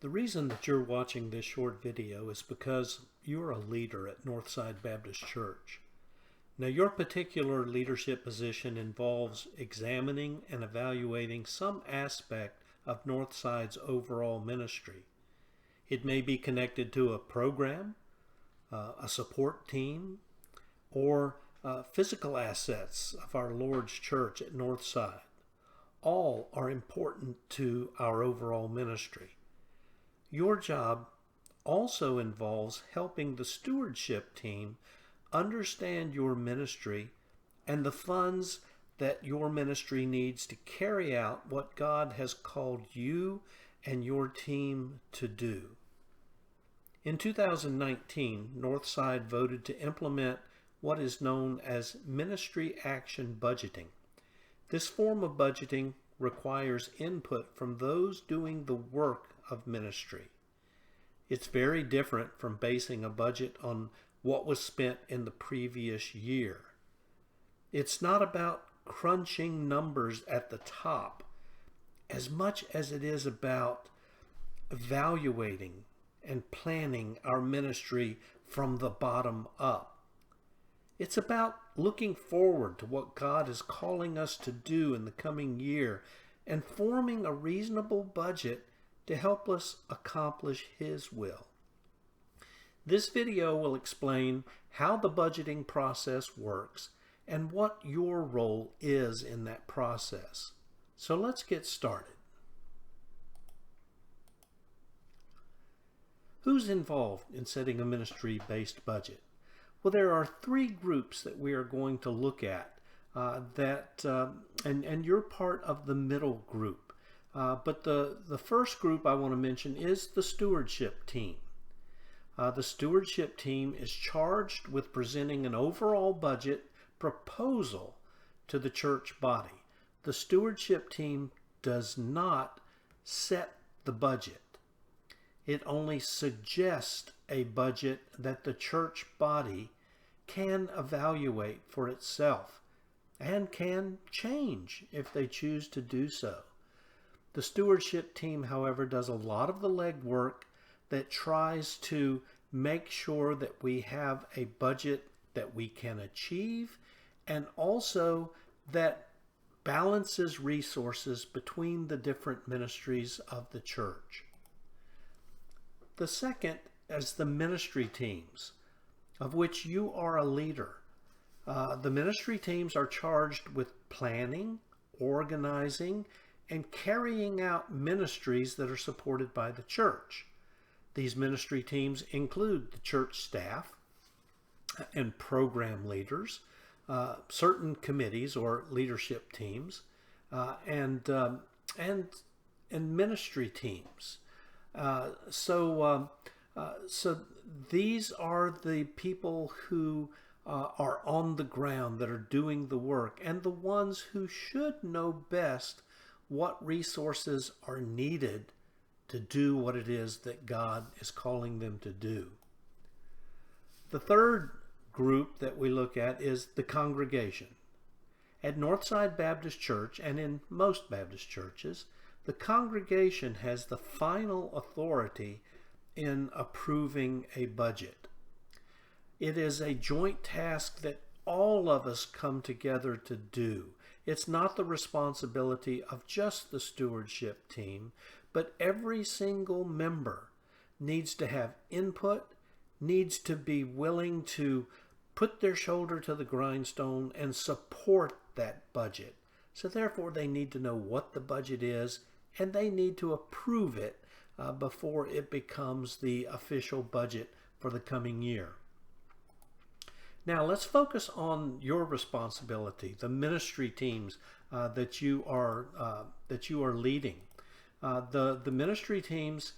The reason that you're watching this short video is because you're a leader at Northside Baptist Church. Now, your particular leadership position involves examining and evaluating some aspect of Northside's overall ministry. It may be connected to a program, a support team, or physical assets of our Lord's church at Northside. All are important to our overall ministry. Your job also involves helping the stewardship team understand your ministry and the funds that your ministry needs to carry out what God has called you and your team to do. In 2019, Northside voted to implement what is known as Ministry Action Budgeting. This form of budgeting requires input from those doing the work of ministry. It's very different from basing a budget on what was spent in the previous year. It's not about crunching numbers at the top as much as it is about evaluating and planning our ministry from the bottom up. It's about looking forward to what God is calling us to do in the coming year and forming a reasonable budget to help us accomplish His will. This video will explain how the budgeting process works and what your role is in that process. So let's get started. Who's involved in setting a ministry-based budget? Well, there are three groups that we are going to look at and you're part of the middle group. But the first group I want to mention is the stewardship team. The stewardship team is charged with presenting an overall budget proposal to the church body. The stewardship team does not set the budget. It only suggests a budget that the church body can evaluate for itself and can change if they choose to do so. The stewardship team, however, does a lot of the legwork that tries to make sure that we have a budget that we can achieve and also that balances resources between the different ministries of the church. The second is the ministry teams, of which you are a leader. The ministry teams are charged with planning, organizing, and carrying out ministries that are supported by the church. These ministry teams include the church staff and program leaders, certain committees or leadership teams, and ministry teams. So these are the people who are on the ground that are doing the work and the ones who should know best what resources are needed to do what it is that God is calling them to do. The third group that we look at is the congregation. At Northside Baptist Church and in most Baptist churches, the congregation has the final authority in approving a budget. It is a joint task that all of us come together to do. It's not the responsibility of just the stewardship team, but every single member needs to have input, needs to be willing to put their shoulder to the grindstone and support that budget. So therefore, they need to know what the budget is and they need to approve it before it becomes the official budget for the coming year. Now let's focus on your responsibility, the ministry teams that you are leading. The ministry team's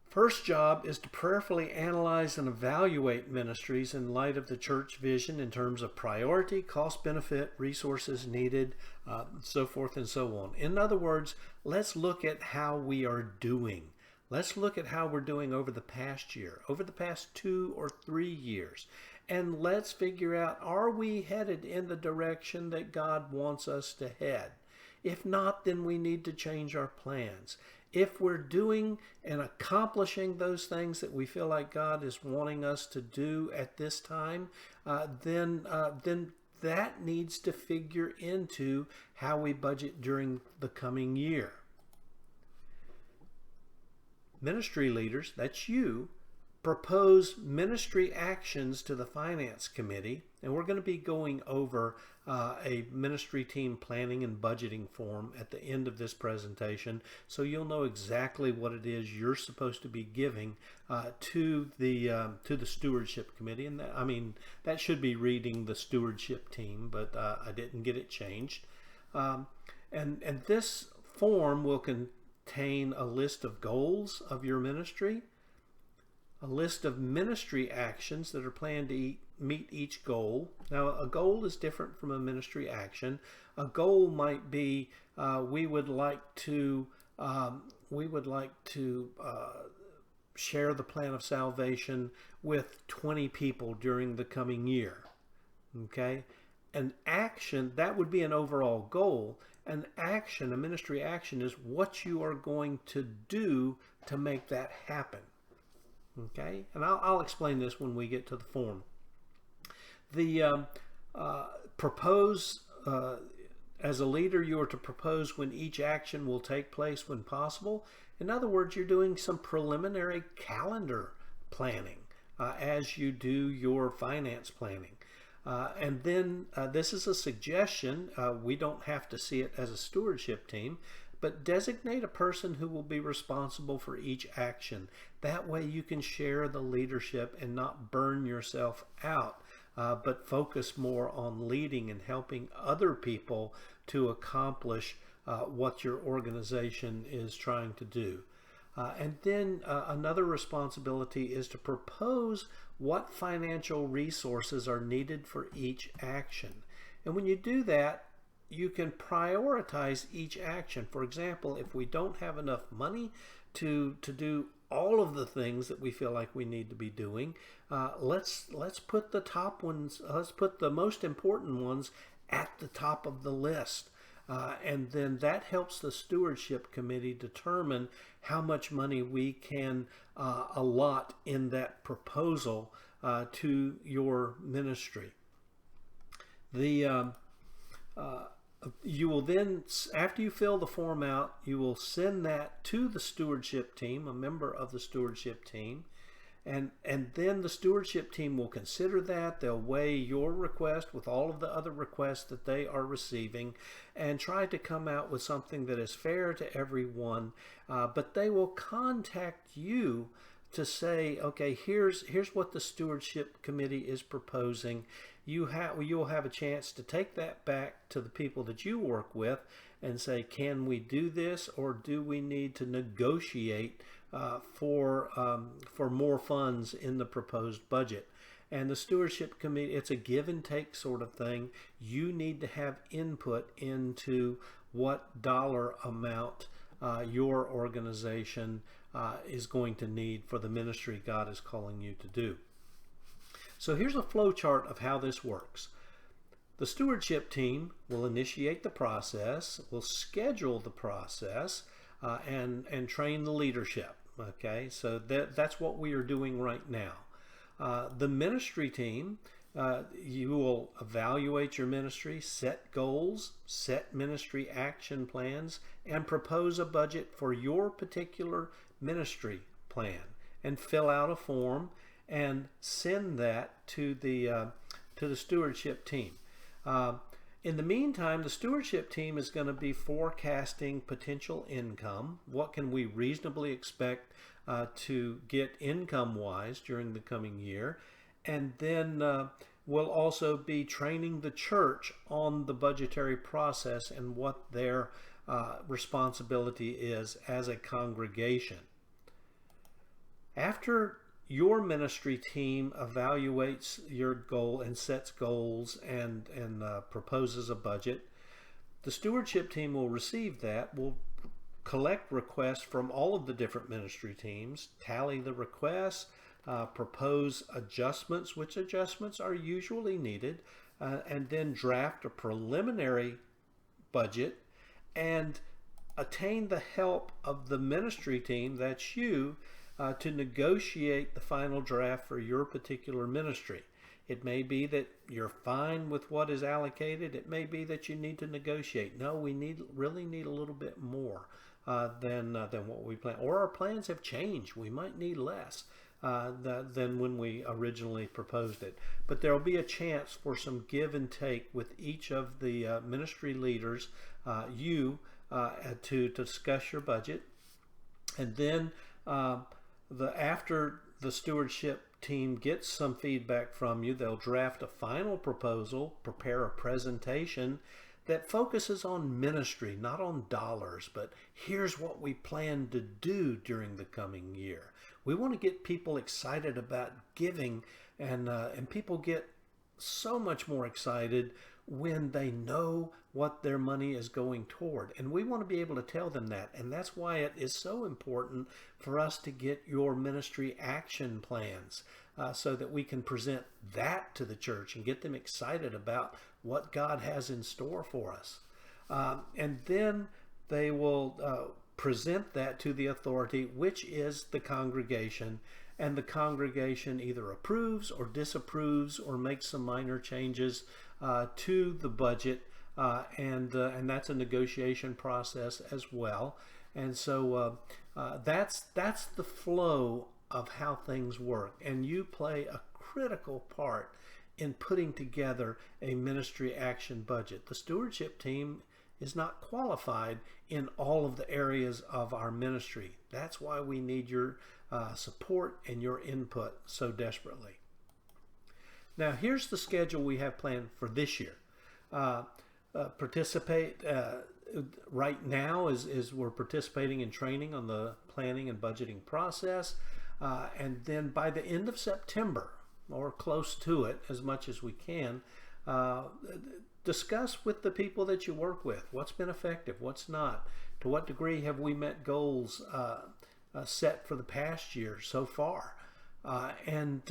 first job is to prayerfully analyze and evaluate ministries in light of the church vision in terms of priority, cost benefit, resources needed, so forth and so on. In other words, let's look at how we are doing. Let's look at how we're doing over the past year, over the past 2 or 3 years. And let's figure out, are we headed in the direction that God wants us to head? If not, then we need to change our plans. If we're doing and accomplishing those things that we feel like God is wanting us to do at this time, then that needs to figure into how we budget during the coming year. Ministry leaders, that's you, propose ministry actions to the finance committee, and we're going to be going over a ministry team planning and budgeting form at the end of this presentation, so you'll know exactly what it is you're supposed to be giving to the stewardship committee. And that should be reading the stewardship team, but I didn't get it changed. And this form will contain a list of goals of your ministry, a list of ministry actions that are planned to meet each goal. Now, a goal is different from a ministry action. A goal might be we would like to share the plan of salvation with 20 people during the coming year. Okay, an action, that would be an overall goal. An action, a ministry action, is what you are going to do to make that happen. Okay, and I'll explain this when we get to the form. The propose, as a leader, you are to propose when each action will take place when possible. In other words, you're doing some preliminary calendar planning as you do your finance planning. And then this is a suggestion. We don't have to see it as a stewardship team, but designate a person who will be responsible for each action. That way you can share the leadership and not burn yourself out, but focus more on leading and helping other people to accomplish what your organization is trying to do. And then another responsibility is to propose what financial resources are needed for each action. And when you do that, you can prioritize each action. For example, if we don't have enough money to do all of the things that we feel like we need to be doing, let's put the top ones, let's put the most important ones at the top of the list. And then that helps the stewardship committee determine how much money we can allot in that proposal to your ministry. You will then, after you fill the form out, you will send that to the stewardship team, a member of the stewardship team, and then the stewardship team will consider that. They'll weigh your request with all of the other requests that they are receiving and try to come out with something that is fair to everyone, but they will contact you to say, okay, here's what the stewardship committee is proposing. You'll have a chance to take that back to the people that you work with and say, can we do this, or do we need to negotiate for more funds in the proposed budget? And the stewardship committee, it's a give and take sort of thing. You need to have input into what dollar amount your organization is going to need for the ministry God is calling you to do. So here's a flow chart of how this works. The stewardship team will initiate the process, will schedule the process, and train the leadership. Okay, so that's what we are doing right now. The ministry team, you will evaluate your ministry, set goals, set ministry action plans, and propose a budget for your particular ministry plan, and fill out a form and send that to the stewardship team. In the meantime, the stewardship team is going to be forecasting potential income. What can we reasonably expect to get income-wise during the coming year? And then we'll also be training the church on the budgetary process and what their responsibility is as a congregation. After your ministry team evaluates your goal and sets goals and proposes a budget, the stewardship team will receive that, will collect requests from all of the different ministry teams, tally the requests, propose adjustments, which adjustments are usually needed, and then draft a preliminary budget and attain the help of the ministry team, that's you, to negotiate the final draft for your particular ministry. It may be that you're fine with what is allocated. It may be that you need to negotiate. No, we really need a little bit more than what we plan. Or our plans have changed. We might need less than when we originally proposed it. But there will be a chance for some give and take with each of the ministry leaders, to discuss your budget. And then after the stewardship team gets some feedback from you, they'll draft a final proposal, prepare a presentation that focuses on ministry, not on dollars, but here's what we plan to do during the coming year. We want to get people excited about giving, and people get so much more excited when they know what their money is going toward. And we want to be able to tell them that. And that's why it is so important for us to get your ministry action plans so that we can present that to the church and get them excited about what God has in store for us. And then they will present that to the authority, which is the congregation. And the congregation either approves or disapproves or makes some minor changes to the budget, and that's a negotiation process as well. And so that's the flow of how things work, and you play a critical part in putting together a ministry action budget. The stewardship team is not qualified in all of the areas of our ministry. That's why we need your support and your input so desperately. Now, here's the schedule we have planned for this year. Participate right now is we're participating in training on the planning and budgeting process. And then by the end of September, or close to it as much as we can, discuss with the people that you work with what's been effective, what's not. To what degree have we met goals set for the past year so far? And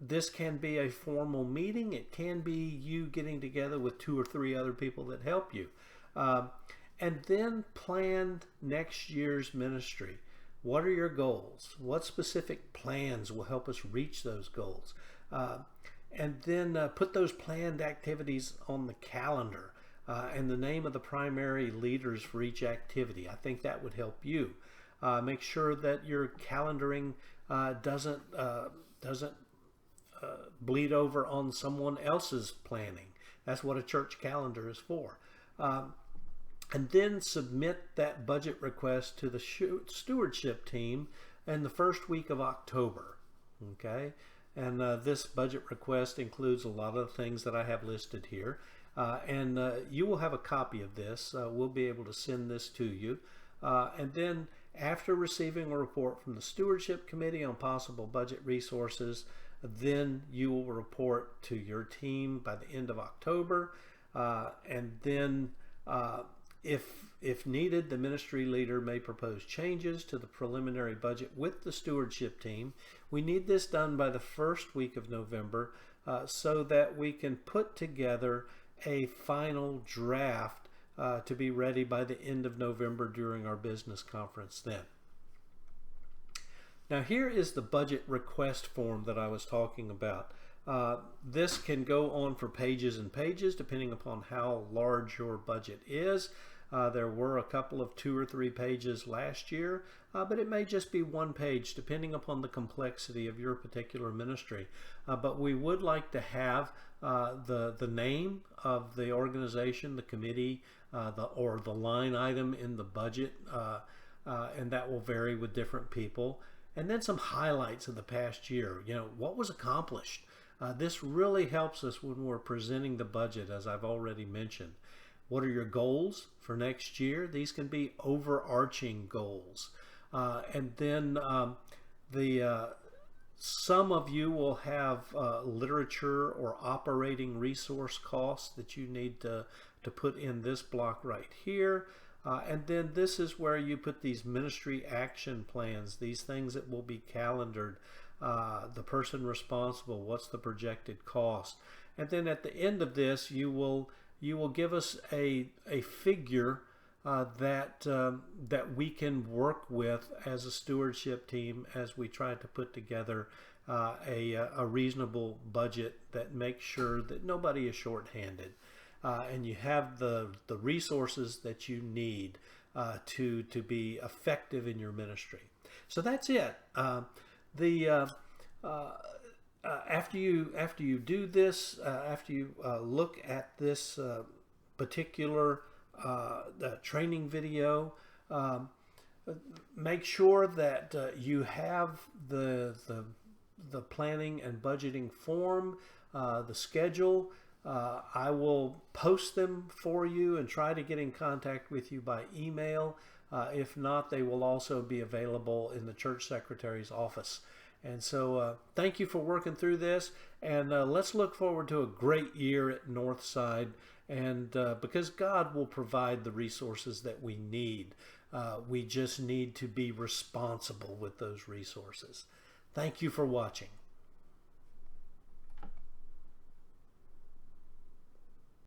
this can be a formal meeting. It can be you getting together with 2 or 3 other people that help you. And then plan next year's ministry. What are your goals? What specific plans will help us reach those goals? And then put those planned activities on the calendar and the name of the primary leaders for each activity. I think that would help you. Make sure that your calendaring doesn't bleed over on someone else's planning. That's what a church calendar is for. And then submit that budget request to the stewardship team in the first week of October. Okay? And this budget request includes a lot of the things that I have listed here. And you will have a copy of this. We'll be able to send this to you. And then after receiving a report from the stewardship committee on possible budget resources, then you will report to your team by the end of October. And then if needed, the ministry leader may propose changes to the preliminary budget with the stewardship team. We need this done by the first week of November so that we can put together a final draft to be ready by the end of November during our business conference then. Now here is the budget request form that I was talking about. This can go on for pages and pages depending upon how large your budget is. There were a couple of 2 or 3 pages last year, but it may just be 1 page depending upon the complexity of your particular ministry. But we would like to have the name of the organization, the committee, or the line item in the budget, and that will vary with different people. And then some highlights of the past year. You know, what was accomplished? This really helps us when we're presenting the budget, as I've already mentioned. What are your goals for next year? These can be overarching goals. And then some of you will have literature or operating resource costs that you need to put in this block right here. And then this is where you put these ministry action plans, these things that will be calendared, the person responsible, what's the projected cost. And then at the end of this, you will you will give us a figure that we can work with as a stewardship team as we try to put together a reasonable budget that makes sure that nobody is shorthanded, and you have the resources that you need to be effective in your ministry. So that's it. After you do this, after you look at this particular training video, make sure that you have the planning and budgeting form, the schedule. I will post them for you and try to get in contact with you by email. If not, they will also be available in the church secretary's office. And so thank you for working through this, and let's look forward to a great year at Northside, and because God will provide the resources that we need. We just need to be responsible with those resources. Thank you for watching.